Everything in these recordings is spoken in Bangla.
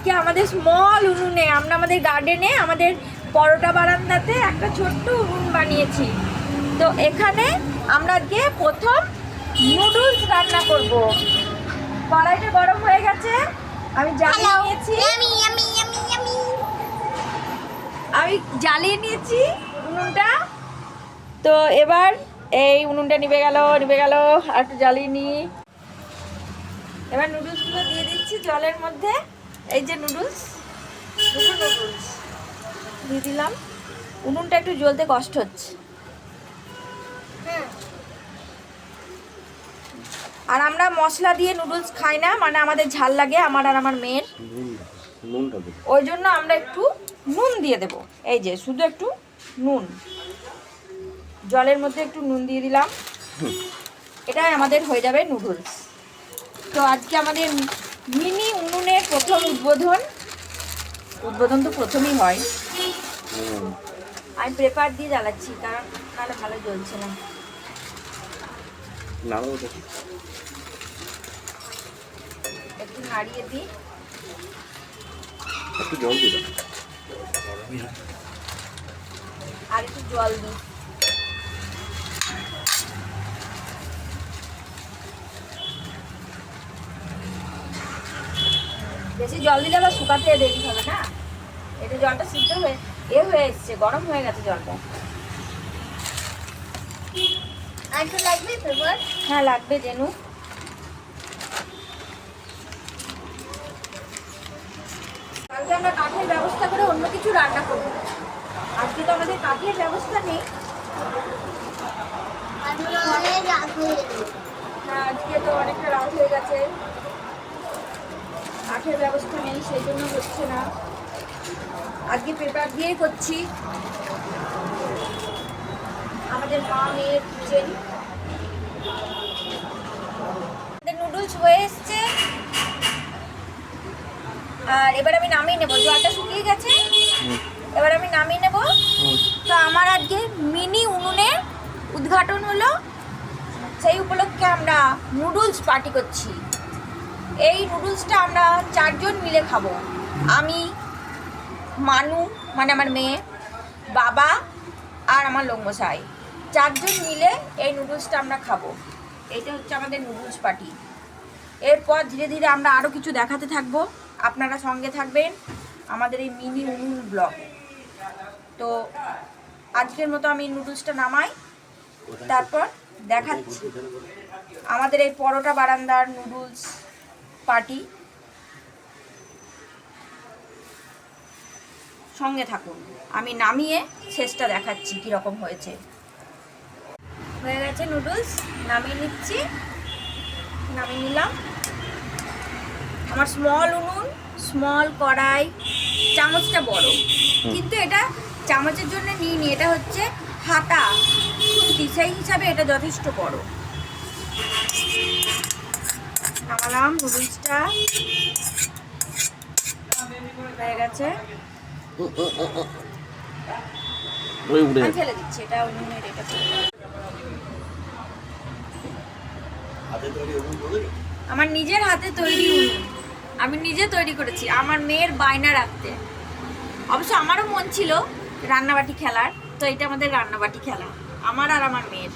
আজকে আমাদের স্মল উনুনে আমরা আমাদের গার্ডেনে আমাদের পরোটা বারান্দাতে একটা ছোট্ট উনুন বানিয়েছি। তো এখানে আমরা আজকে প্রথম নুডলস রান্না করব। কড়াইটা গরম হয়ে গেছে, আমি জ্বালিয়ে নিয়েছি। আমি জ্বালিয়ে নিয়েছি উনুনটা। তো এবার এই উনুনটা নিভে গেল আর একটু জ্বালিয়ে নিই। এবার নুডলসগুলো দিয়ে দিচ্ছি জলের মধ্যে। এই যে নুডলস দিয়ে দিলাম। উনুনটা একটু জ্বলতে কষ্ট হচ্ছে। আর আমরা মশলা দিয়ে নুডলস খাই না, মানে আমাদের ঝাল লাগে আমার আর আমার মেয়ের। ওই জন্য আমরা একটু নুন দিয়ে দেব। এই যে শুধু একটু নুন, জলের মধ্যে একটু নুন দিয়ে দিলাম। এটাই আমাদের হয়ে যাবে নুডলস। তো আজকে আমাদের মিনি উনুনের প্রথম উদ্বোধন তো প্রথমেই হয়। আমি পেপার দিয়ে জ্বালাচ্ছি, কারণ নাহলে ভালো জ্বলছে না। একটু নাড়িয়ে দিই, একটু জল দিলাম আর একটু জল দিই। বেশি জল দিলে আবার শুকাতে দেরি হবে না। এটা জলটা সিদ্ধ হয়ে হয়ে এসছে, গরম হয়ে গেছে জলটা। একটু লাগবে পেপার? হ্যাঁ লাগবে জেনু। কালকে আমরা কাঠের ব্যবস্থা করে অন্য কিছু রান্না করব। আজকে তো আমাদের কাঠের ব্যবস্থা নেই। হ্যাঁ, আজকে তো অনেকটা রাত হয়ে গেছে, কাঠের ব্যবস্থা নেই, সেই জন্য হচ্ছে না। আজকে পেপার দিয়েই করছি। আমাদের মা মেয়ের কিচেন। নুডলস হয়ে এসছে, আর এবার আমি নামিয়ে নেবো। জলটা শুকিয়ে গেছে, এবার আমি নামিয়ে নেব। তো আমার আজকে মিনি উনুনের উদ্ঘাটন হলো, সেই উপলক্ষে আমরা নুডলস পার্টি করছি। এই নুডলসটা আমরা 4 জন মিলে খাবো। আমি, মানু মানে আমার মেয়ে, বাবা আর আমার লোকমশাই, 4 জন মিলে এই নুডলসটা আমরা খাবো। এইটা হচ্ছে আমাদের নুডলস পার্টি। এরপর ধীরে ধীরে আমরা আরও কিছু দেখাতে থাকবো, আপনারা সঙ্গে থাকবেন আমাদের এই মিনি উনুন ব্লগ। তো আজকের মতো আমি নুডলসটা নামাই, তারপর দেখাচ্ছি আমাদের এই পরোটা বারান্দার নুডলস পার্টি। সঙ্গে থাকুন, আমি নামিয়ে শেষটা দেখাচ্ছি কীরকম হয়েছে। হয়ে গেছে নুডলস, নামিয়ে নিচ্ছি। নামিয়ে নিলাম। আমার স্মল উনুন, স্মল কড়াই, চামচটা বড়, কিন্তু এটা চামচের জন্য নিইনি, এটা হচ্ছে হাতা খুন্তি, সেই হিসাবে এটা যথেষ্ট বড়। নামালাম নুডলসটা, হয়ে গেছে। আমি ফেলে দিচ্ছি, এটা উনুনের এটা। আমার নিজের হাতে তৈরি উনুন, আমি নিজে তৈরি করেছি আমার মেয়ের বায়না রাখতে। অবশ্য আমারও মন ছিল রান্নাবাটি খেলার, তো এটা আমাদের রান্নাবাটি খেলা, আমার আর আমার মেয়ের।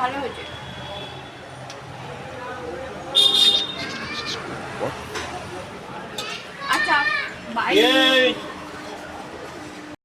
ভালো হয়েছে। আচ্ছা, বাই।